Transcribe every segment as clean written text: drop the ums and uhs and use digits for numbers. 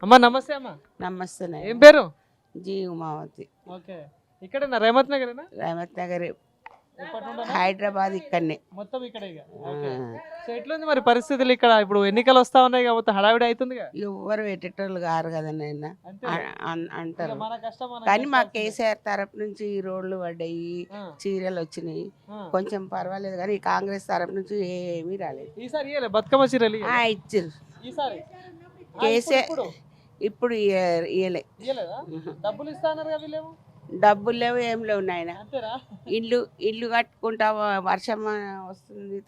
అమ్మా నమస్తే అమ్మా. నమస్తే ఏం పేరు? జీ ఉమావతి. ఓకే, ఇక్కడేనా రేమత్ నగరేనా? రహమత్ నగర్ ఎప్పటి నుండేనా? హైదరాబాద్ ఇక్కడనే. మొత్తం ఇక్కడ ఇక. ఓకే. సో ఎట్లుంది మరి పరిస్థితులు ఇక్కడ? ఇప్పుడు ఎన్నికలు వస్తా ఉన్నాయి కాబట్టి హడావిడి అవుతుందిగా. ఎవ్వరు పెట్టేటోళ్ళు కారు కదా నాయన అంతే. అంటారు. మన కష్టం మనం కానీ మా చేసుకోవాల్సిందే. కేసీఆర్ తరపు నుంచి ఈ రోడ్లు పడ్డాయి, ఆ, చీరలు వచ్చినాయి, ఆ. కొంచెం పర్వాలేదు. కానీ ఈ కాంగ్రెస్ తరపు నుంచి ఏమీ రాలేదు. ఈసారి ఇయ్యలే బతుకమ్మ చీరలు ఇయ్యలే? ఇచ్చారు ఈసారి కేసీఆర్. ఇప్పుడు ఇప్పుడు ఇయ్యలే. ఇయ్యలేదా? డబ్బులు ఇస్తా అన్నారు కదా వీళ్ళేమో. డబ్బులు లేవు, ఏం లేవు నాయన. అంతేనా? ఇల్లు కట్టుకుంటా, వర్షం వస్తుంది,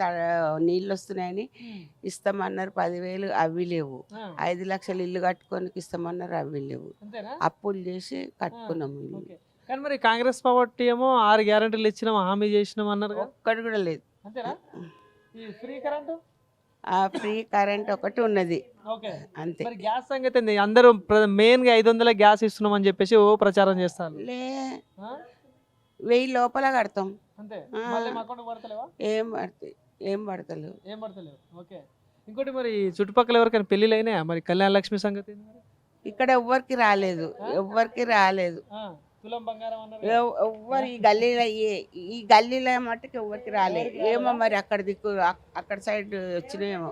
నీళ్ళు వస్తున్నాయని ఇస్తామన్నారు 10,000, అవి లేవు. ఆ, 5 లక్షలు ఇల్లు కట్టుకోనికి ఇస్తామన్నారు, అవి లేవు. అంతేనా? అప్పులు చేసి కట్టుకున్నాము ఇల్లు. ఓకే. కానీ మరి కాంగ్రెస్ పార్టీ ఏమో 6 గ్యారెంటీలు ఇచ్చినాం, హామీ చేసినాం అన్నారు కదా. ఒక్కటి కూడా లేదు. అంతేనా? ఈ ఫ్రీ కరెంటు? ఆ ఫ్రీ కరెంట్ ఒకటి ఉన్నది, ఓకే. అంతే. మరి గ్యాస్ సంగతి ఏంది? అందరూ మెయిన్ గా 500 గ్యాస్ ఇస్తున్నాం అని చెప్పేసి ఓ ప్రచారం చేస్తారు. లే ఆ? 1000 లోపల కడతాం. అంతే. ఆ. మళ్ళీ మా అకౌంట్ పడతలేవా? ఏం పడతాయి, ఏం పడతలేవు. ఏం పడతలేవు. ఓకే. ఇంకోటి మరి చుట్టుపక్కల ఎవరికైనా పెళ్ళిళ్ళు అయినాయా? మరి కళ్యాణ లక్ష్మి సంగతి ఏంది మరి? ఇక్కడ ఎవ్వరికి రాలేదు, ఎవ్వరికి రాలేదు. ఆ, తులం బంగారం అన్నారు. ఎవ్వరు ఈ గల్లీలో మట్టుకు ఎవ్వరికి రాలేదు. ఏమో మరి అక్కడ దిక్కు అక్కడ సైడ్ వచ్చినాయేమో.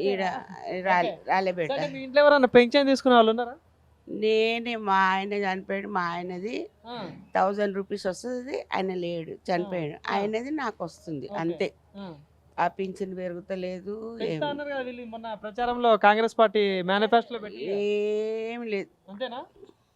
ఈడ రాలే బేట. సరే, మీ ఇంట్లో ఎవరన్నా పెన్షన్ తీసుకునే వాళ్ళు ఉన్నారా? నేనే, మా ఆయన చనిపోయాడు. మా ఆయనది ఆ, 1000 రూపీస్ వస్తుంది, ఆయన లేడు, చనిపోయాడు. ఆయనది నాకు వస్తుంది, అంతే. ఆ. ఆ పింఛన్ పెరుగుతలేదు, పెంచుతా అన్నారు కదా వీళ్ళు మొన్న ప్రచారంలో, కాంగ్రెస్ పార్టీ మేనిఫెస్టోలో పెట్టి. ఏం లేదు. అంతేనా?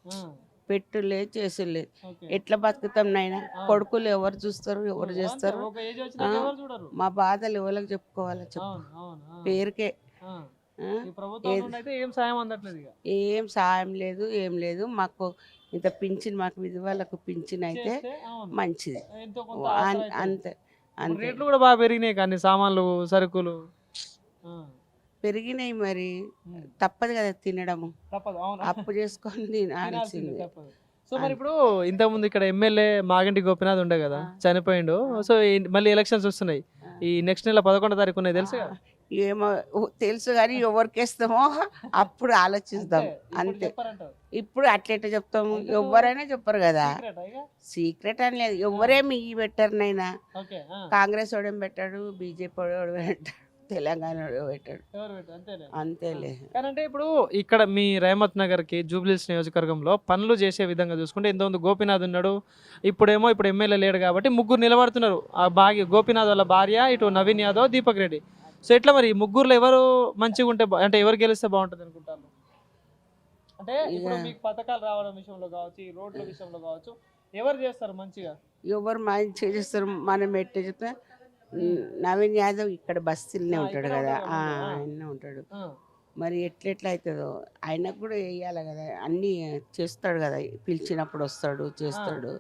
ఆ, పెట్టులేదు, చేసులేదు. ఓకే. ఎట్లా బతుకుతాం నాయన? కొడుకులు ఎవరు చూస్తారు, ఎవరు చేస్తారు? ఒక ఏజ్ వచ్చినాక ఎవరు చూడరు. మా బాధలు ఎవరికి చెప్పుకోవాలో చెప్పు. అవును, అవును. ఆ, పేరుకే. ఆ. ఆ? ఈ ప్రభుత్వం నుండి అయితే ఏం సాయం అందట్లేదు ఇక. ఏం సాయం లేదు, ఏం లేదు. మాకు ఇంత పింఛన్, మాకు విధవాళ్ళకు పింఛన్ అయితే చేస్తే, అవును, మంచిది. ఎంతో కొంత ఆసరా అవుతుంది. అంతే ఇప్పుడు అంతే. రేట్లు కూడా బాగా పెరిగినాయి కానీ సామాన్లు, సరుకులు. ఆ, పెరిగినాయి మరి, ఉమ్, తప్పదు కదా తినడము. తప్పదు. అవును, అప్పు చేసుకొని తినాల్సిందే, తినాల్సింది. తప్పదు. సో మరి ఇప్పుడు ఇంతకుముందు ఇక్కడ ఎమ్మెల్యే మాగంటి గోపినాథ్ ఉండే కదా, చనిపోయిండు. సో మళ్ళీ ఎలక్షన్స్ వస్తున్నాయి. ఈ నెక్స్ట్ నెల 11వ తారీఖు ఉన్నాయి, తెలుసు కదా? ఏమో తెలుసు, కానీ ఎవరికి వేస్తామో అప్పుడు ఆలోచిస్తాం, ఇప్పుడు అంతే. చెప్పారంటారు. ఇప్పుడు అట్లెట్ట చెప్తాము? ఎవరైనా చెప్పరు కదా. సీక్రెటా ఇక? సీక్రెట్ అని లేదు, ఎవరేమి ఈ పెట్టారునైనా. ఓకే. ఆ, కాంగ్రెస్ వాడు పెట్టాడు, బీజేపీ వాడు పెట్టాడు, తెలంగాణ వాడు పెట్టాడు, ఎవరు పెట్టు, అంతేలే. అంతేలే. కానీ అంటే ఇప్పుడు ఇక్కడ మీ రేమత్ నగర్కి జూబ్లీహిల్స్ నియోజకవర్గంలో పనులు చేసే విధంగా చూసుకుంటే ఇంతకుముందు గోపీనాథ్ ఉన్నాడు, ఇప్పుడు ఎమ్మెల్యే లేడు కాబట్టి ముగ్గురు నిలబడుతున్నారు. ఆ గోపీనాథ్ వాళ్ళ భార్య, ఇటు నవీన్ యాదవ్, దీపక్ రెడ్డి. సో ఇట్లా మరి ఈ ముగ్గురులో ఎవరు మంచిగా ఉంటే అంటే ఎవరు గెలిస్తే బాగుంటుంది అనుకుంటారు? అంటే ఇప్పుడు మీకు పథకాలు రావడం విషయంలో కావచ్చు, ఈ రోడ్ల విషయంలో కావచ్చు, ఎవరు చేస్తారు మంచిగా? ఎవరు మంచిగా చేస్తారు? మనం ఎట్ట చెప్తే నవీన్ యాదవ్ ఇక్కడ బస్తీలనే ఉంటాడు ఇక్కడే కదా, ఉంటాడు కదా. ఆయనే ఉంటాడు. ఆ, మరి ఎట్లెట్లా అవుతుందో, ఆయనకు కూడా వేయాలి కదా, అన్నీ చేస్తాడు కదా. పిలిచినప్పుడు వస్తాడు, చేస్తాడు,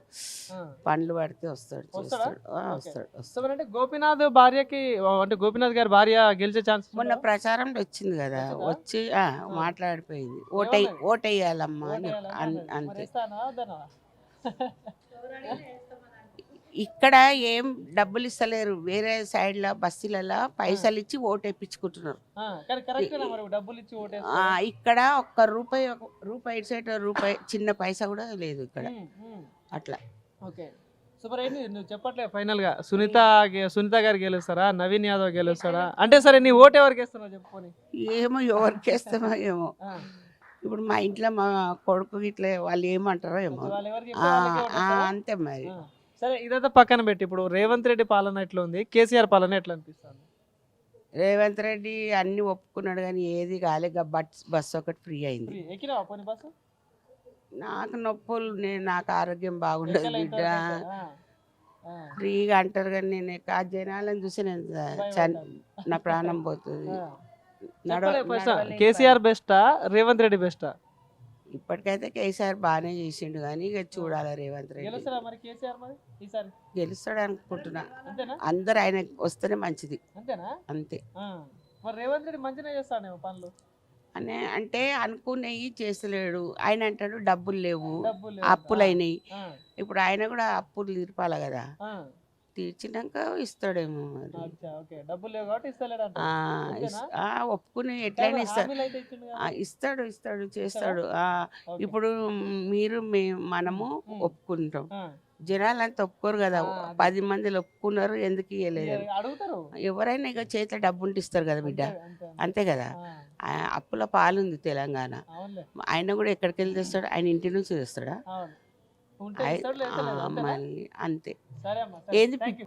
ఆ. పనులు పడితే వస్తాడు, వస్తాడా? చేస్తాడు. వస్తాడు, సో వస్తాడు. మరి అంటే గోపీనాథ్ భార్యకి, అంటే గోపీనాథ్ గారి భార్య గెలిచే ఛాన్స్ మొన్న ప్రచారంలో వచ్చింది కదా, వచ్చిందా? వచ్చి మాట్లాడిపోయింది. ఏమన్నది? ఓటేయాలమ్మా అని అంతే. ఇక్కడ ఏం డబ్బులు ఇస్తలేరు, వేరే సైడ్ లో బస్తీలలో పైసలు ఇచ్చి ఓటేపించుకుంటున్నారు. డబ్బులు ఇచ్చి ఇక్కడ ఒక్క రూపాయి ఇటు సైడ్ రూపాయి చిన్న పైసా కూడా లేదు ఇక్కడ, అట్లా. ఓకే. సో మరి ఏంటి నువ్వు చెప్పట్లే ఫైనల్ గా సునీత గారు గెలుస్తారా, నవీన్ యాదవ్ గెలుస్తారా? అంటే సరే నీ ఓటు ఎవరికి వేస్తున్నావు చెప్పుకొని? ఏమో ఎవరికి వేస్తామో ఏమో. ఇప్పుడు మా ఇంట్లో మా కొడుకు ఇట్లా వాళ్ళు ఏమంటారో ఏమో, అంతే మరి. సరే, ఇదంతా పక్కన పెట్టి ఇప్పుడు రేవంత్ రెడ్డి పాలన ఎట్లా ఉంది, కేసీఆర్ పాలన ఎట్లా అనిపిస్తుంది? రేవంత్ రెడ్డి అన్ని ఒప్పుకున్నాడు కానీ ఏది కాలేక బస్సు ఒకటి ఫ్రీ అయింది. ఎక్కినావా పోనీ బస్సు? నాకు నొప్పులు, నాకు ఆరోగ్యం బాగుండదు బిడ్డ. ఫ్రీగా అంటారు కానీ నేను ఆ జనాలను చూసి నా ప్రాణం పోతుంది. కేసీఆర్ బెస్టా, రేవంత్ రెడ్డి బెస్టా? ఇప్పటికైతే కేసీఆర్ బాగానే చేసిండు కానీ ఇక చూడాలి రేవంత్ రెడ్డి గెలుస్తాడు అనుకుంటున్నా. అందరు ఆయన వస్తేనే మంచిది, అంతే. రేవంత్ రెడ్డి మంచిగా చేస్తాడు పనులు అంటే అనుకునేవి చేస్తలేడు. ఆయన అంటాడు డబ్బులు లేవు, అప్పులు అయినాయి. ఇప్పుడు ఆయన కూడా అప్పులు తీర్పాలి కదా, తీర్చినాక ఇస్తాడేమో మరి. అచ్చా, ఓకే. డబ్బులు లేవు కాబట్టి ఇస్తలేడు ఆ, అంటావు. అంతేనా? ఒప్పుకుని ఎట్లయినా ఇస్తాడు. హామీలు అయితే ఇచ్చిండు కదా. ఇస్తాడు ఇస్తాడు చేస్తాడు. ఓకే. ఇప్పుడు మీరు మనము ఒప్పుకుంటాం, ఆ, జనాలంతా ఒప్పుకోరు కదా. ఆ, అది. 10 మందిలో ఒప్పుకున్నారు, ఎందుకు ఇవ్వలేదు? అడుగుతారు. ఎవరైనా ఇక చేతిలో డబ్బు ఉంటే ఇస్తారు కదా బిడ్డ. అంతే, అంతే, అంతే. అంతే కదా. ఆ, అప్పుల పాలుంది తెలంగాణ. అవునులే. ఆయన కూడా ఎక్కడికి వెళ్ళి తెస్తాడు? ఆయన ఇంటి నుంచి తెస్తాడా? అవును. ఉంటే అయ్- ఇస్తాడు, లేకపోతే లేదు. అంతేనా? మళ్ళీ అంతే. సరే అమ్మా, సరే. ఏంది థాంక్యూ.